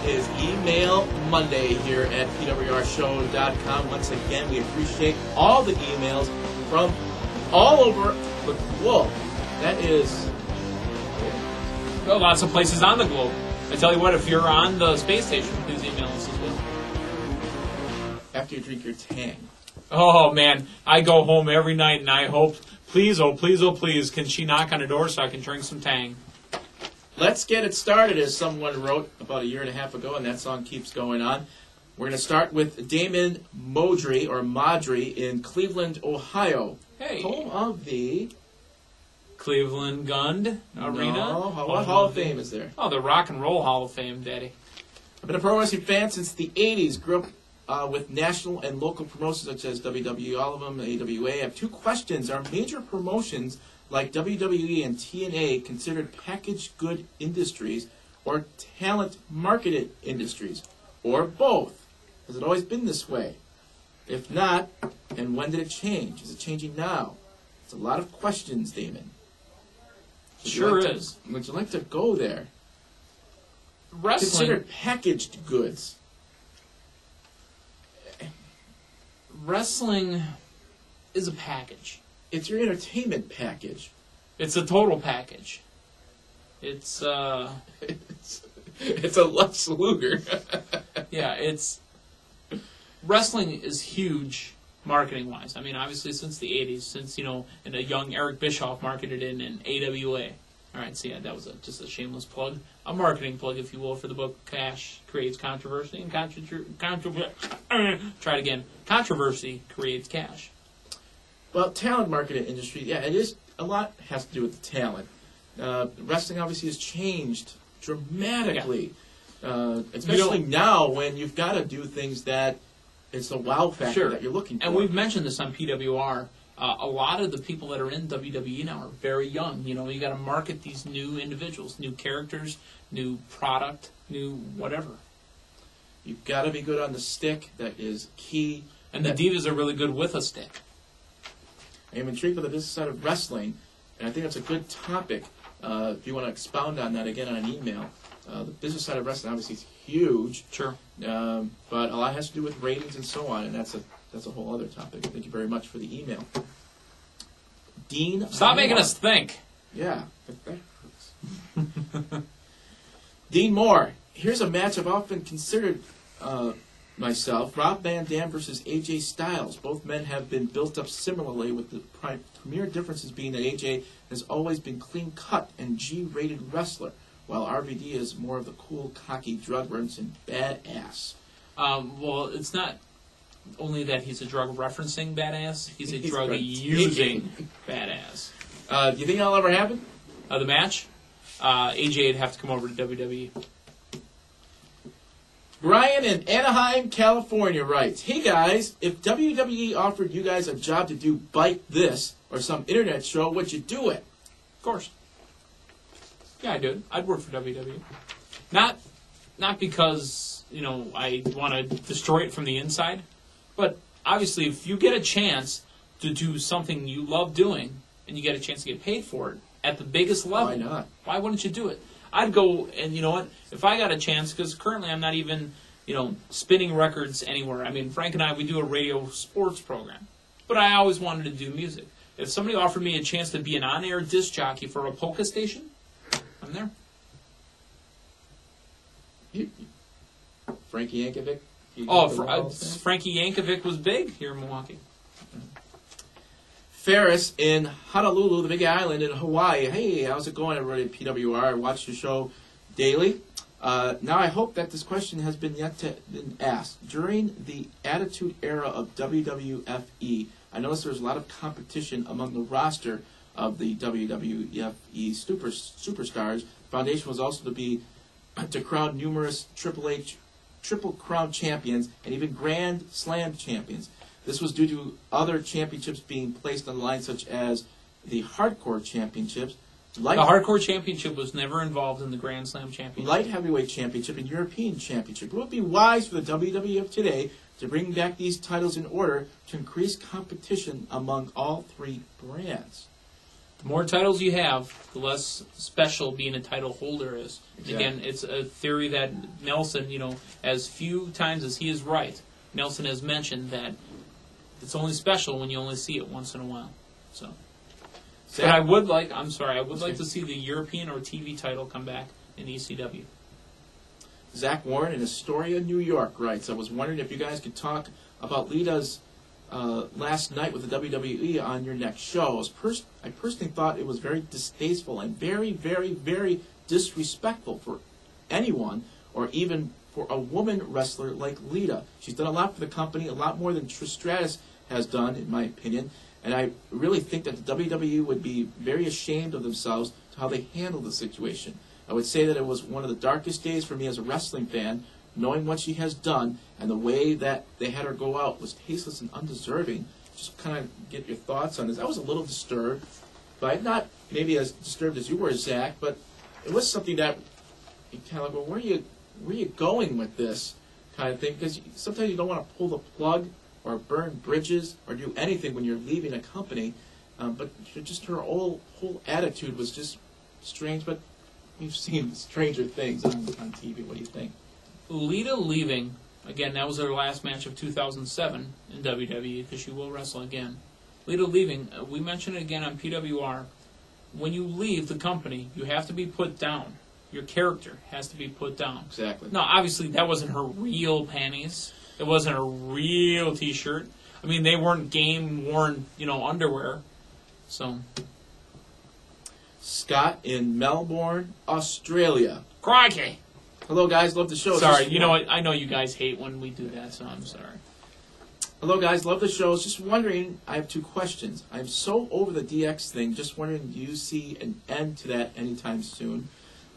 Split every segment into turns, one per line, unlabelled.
It is Email Monday here at PWRshow.com. Once again, we appreciate all the emails from all over the globe. That is...
Well, lots of places on the globe. I tell you what, if you're on the space station, please email us as well.
After you drink your Tang.
Oh, man. I go home every night and I hope, please, oh, please, can she knock on the door so I can drink some Tang?
Let's get it started, as someone wrote about a year and a half ago, and that song keeps going on. We're going to start with Damon Modry in Cleveland, Ohio.
Hey.
Home of the...
Cleveland Gund Arena?
No, what Hall of Fame is there?
Oh, the Rock and Roll Hall of Fame, Daddy.
I've been a pro wrestling fan since the 80s. Grew up with national and local promotions such as WWE, all of them, AWA. I have two questions. Are major promotions like WWE and TNA considered packaged good industries or talent marketed industries? Or both? Has it always been this way? If not, and when did it change? Is it changing now? It's a lot of questions, Damon.
Sure is.
Would you like to go there?
Wrestling.
Considered packaged goods.
Wrestling is a package.
It's your entertainment package.
It's a total package. It's
it's a Lex Luger.
Yeah, it's... Wrestling is huge marketing-wise. I mean, obviously, since the 80s, since, and a young Eric Bischoff marketed it in AWA. All right, so yeah, that was just a shameless plug. A marketing plug, if you will, for the book Cash Creates Controversy. And try it again. Controversy creates cash.
Well, talent marketing industry, yeah, it is. A lot has to do with the talent. Wrestling obviously has changed dramatically, especially now when you've got to do things that it's the wow factor that you're looking for.
And we've mentioned this on PWR. A lot of the people that are in WWE now are very young. You got to market these new individuals, new characters, new product, new whatever.
You've got to be good on the stick. That is key.
And the Divas are really good with a stick.
I am intrigued by the business side of wrestling, and I think that's a good topic. If you want to expound on that again on an email. The business side of wrestling obviously is huge.
Sure.
But a lot has to do with ratings and so on, and that's a whole other topic. Thank you very much for the email. Dean.
Stop making us think.
Yeah. That hurts. Dean Moore. Here's a match I've often considered myself. Rob Van Dam versus AJ Styles. Both men have been built up similarly, with the premier differences being that AJ has always been clean-cut and G-rated wrestler, while RVD is more of the cool, cocky, drug-referencing badass.
Well, it's not only that he's a drug-referencing badass, he's a drug-using badass.
Do you think that'll ever happen?
The match? AJ would have to come over to WWE.
Brian in Anaheim, California writes, "Hey guys, if WWE offered you guys a job to do Bite This or some internet show, would you do it?"
Of course. Yeah, I do. I'd work for WWE. Not because, I want to destroy it from the inside, but obviously if you get a chance to do something you love doing and you get a chance to get paid for it at the biggest level,
why not?
Why wouldn't you do it? I'd go, and you know what? If I got a chance, because currently I'm not even, spinning records anywhere. I mean, Frank and I, we do a radio sports program, but I always wanted to do music. If somebody offered me a chance to be an on-air disc jockey for a polka station, I'm there.
Frankie Yankovic?
Frankie Yankovic was big here in Milwaukee.
Ferris in Honolulu, the Big Island in Hawaii. Hey, how's it going, everybody at PWR? I watch the show daily. Now, I hope that this question has been been asked. During the Attitude Era of WWFE, I noticed there was a lot of competition among the roster of the WWFE superstars. The foundation was also to crown numerous Triple Crown champions and even Grand Slam champions. This was due to other championships being placed on the line, such as the Hardcore Championships. The
Hardcore Championship was never involved in the Grand Slam Championship.
Light Heavyweight Championship and European Championship. It would be wise for the WWF today to bring back these titles in order to increase competition among all three brands.
The more titles you have, the less special being a title holder is.
Exactly.
Again, it's a theory that Nelson, as few times as he is right, Nelson has mentioned that it's only special when you only see it once in a while. So, but I would like to see the European or TV title come back in ECW.
Zach Warren in Astoria, New York writes, I was wondering if you guys could talk about Lita's last night with the WWE on your next show. I personally thought it was very distasteful and very, very, very disrespectful for anyone, or even for a woman wrestler like Lita. She's done a lot for the company, a lot more than Trish Stratus has done, in my opinion, and I really think that the WWE would be very ashamed of themselves to how they handled the situation. I would say that it was one of the darkest days for me as a wrestling fan, knowing what she has done, and the way that they had her go out was tasteless and undeserving. Just kind of get your thoughts on this. I was a little disturbed, but not maybe as disturbed as you were, Zach, but it was something that you kind of like, well, where are you going with this kind of thing? Because sometimes you don't want to pull the plug or burn bridges or do anything when you're leaving a company, but just her whole attitude was just strange, but we've seen stranger things on TV. What do you think?
Lita leaving, again, that was her last match of 2007 in WWE, because she will wrestle again. Lita leaving, we mentioned it again on PWR. When you leave the company, you have to be put down. Your character has to be put down.
Exactly.
Now, obviously, that wasn't her real panties. It wasn't a real T-shirt. I mean, they weren't game-worn, underwear. So,
Scott in Melbourne, Australia.
crikey!
Hello, guys. Love the show.
Sorry, you know what? I know you guys hate when we do that, so I'm sorry.
Hello, guys. Love the show. Just wondering, I have two questions. I'm so over the DX thing. Just wondering, do you see an end to that anytime soon?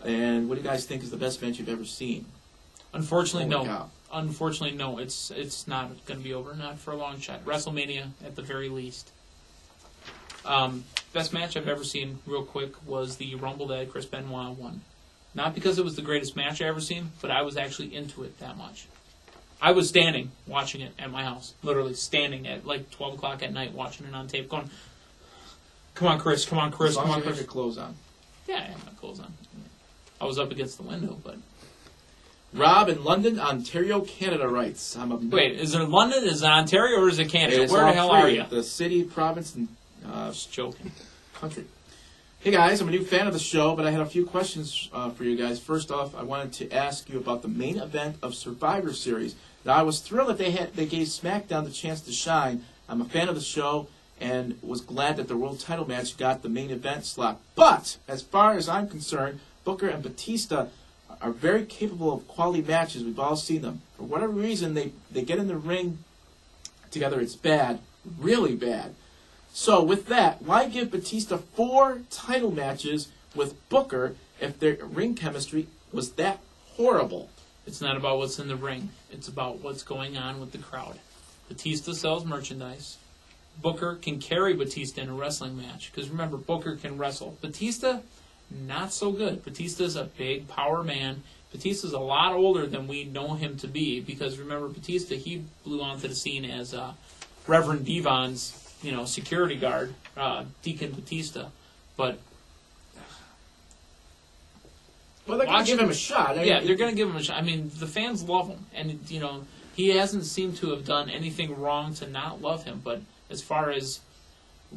And what do you guys think is the best match you've ever seen?
Unfortunately,
Holy
no.
cow.
Unfortunately, no. It's not going to be over. Not for a long shot. WrestleMania at the very least. Best match I've ever seen, real quick, was the Rumble that Chris Benoit won. Not because it was the greatest match I ever seen, but I was actually into it that much. I was standing, watching it at my house. Literally standing at like 12 o'clock at night, watching it on tape, going, come on, Chris, come on, Chris,
As long
come on,
as you have
Chris.
your clothes on.
Yeah, I had my clothes on. I was up against the window, but...
Rob in London, Ontario, Canada writes,
Wait, is it London, is it Ontario, or is it Canada?
It's
Where the
all
hell
three,
are you?
The city, province, and
Just joking.
country. Hey guys, I'm a new fan of the show, but I had a few questions for you guys. First off, I wanted to ask you about the main event of Survivor Series. Now, I was thrilled that they gave SmackDown the chance to shine. I'm a fan of the show and was glad that the world title match got the main event slot. But as far as I'm concerned, Booker and Batista are very capable of quality matches. We've all seen them. For whatever reason, they get in the ring together. It's bad, really bad. So with that, why give Batista 4 title matches with Booker if their ring chemistry was that horrible?
It's not about what's in the ring. It's about what's going on with the crowd. Batista sells merchandise. Booker can carry Batista in a wrestling match. Because remember, Booker can wrestle. Batista, not so good. Batista's a big power man. Batista's a lot older than we know him to be. Because remember, Batista, he blew onto the scene as Reverend Devon's security guard, Deacon Batista. But
well, they're going to give him a shot.
They're going to give him a shot. I mean, the fans love him. And, he hasn't seemed to have done anything wrong to not love him. But as far as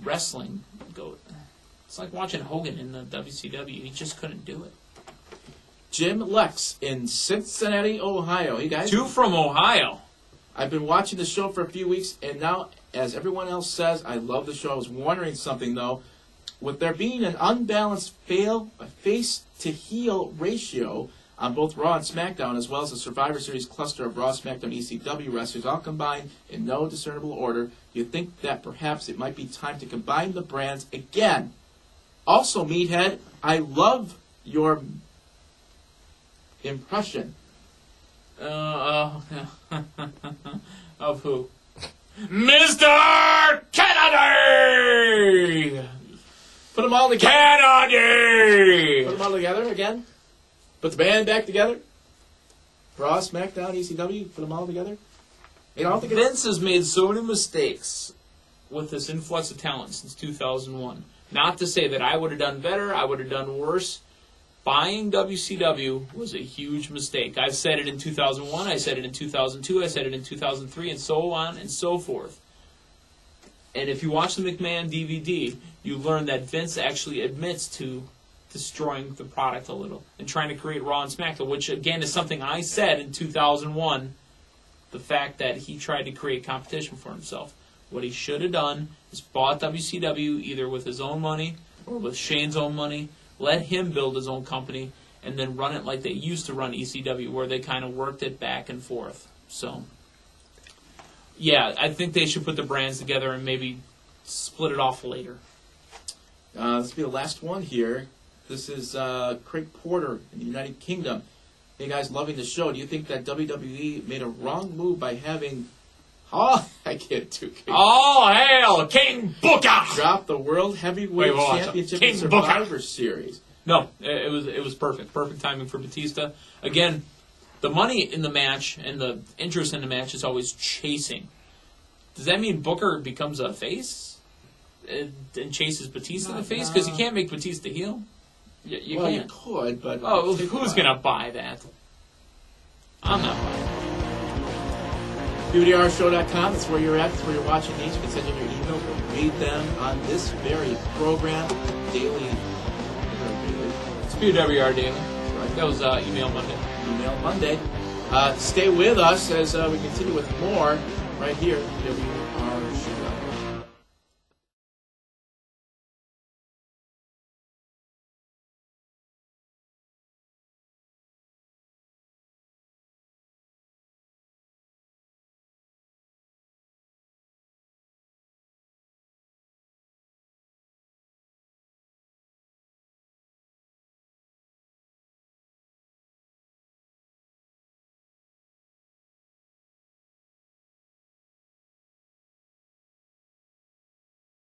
wrestling goes, it's like watching Hogan in the WCW. He just couldn't do it.
Jim Lex in Cincinnati, Ohio. Hey, guys.
2 from Ohio.
I've been watching the show for a few weeks, and now, as everyone else says, I love the show. I was wondering something, though. With there being an unbalanced face-to-heel ratio on both Raw and SmackDown, as well as the Survivor Series cluster of Raw, SmackDown, ECW wrestlers, all combined in no discernible order, do you think that perhaps it might be time to combine the brands again? Also, Meathead, I love your impression.
Of who? Mr. Kennedy!
Put them all together.
Kennedy!
Put them all together again. Put the band back together. Raw, SmackDown, ECW. Put them all together. I don't think
Vince has made so many mistakes with this influx of talent since 2001. Not to say that I would have done better, I would have done worse. Buying WCW was a huge mistake. I've said it in 2001, I said it in 2002, I said it in 2003, and so on and so forth. And if you watch the McMahon DVD, you learn that Vince actually admits to destroying the product a little and trying to create Raw and SmackDown, which again is something I said in 2001, the fact that he tried to create competition for himself. What he should have done is bought WCW either with his own money or with Shane's own money, let him build his own company, and then run it like they used to run ECW, where they kind of worked it back and forth. So, yeah, I think they should put the brands together and maybe split it off later.
This will be the last one here. This is Craig Porter in the United Kingdom. Hey guys, loving the show. Do you think that WWE made a wrong move by having... Oh, I get too King.
Oh, hell, King Booker!
Drop the World Heavyweight Championship in Survivor Series.
No, it was perfect. Perfect timing for Batista. Again, the money in the match and the interest in the match is always chasing. Does that mean Booker becomes a face and chases Batista in the face? Because you can't make Batista heel. You
well,
can't.
You could, but...
Oh, who's going to buy that? I'm not buying it.
PWRshow.com, that's where you're at, that's where you're watching these. You can send in your email, we'll read them on this very program, daily.
It's PWR Daily. Right. That was Email Monday.
Email Monday. Stay with us as we continue with more right here at PWR Show.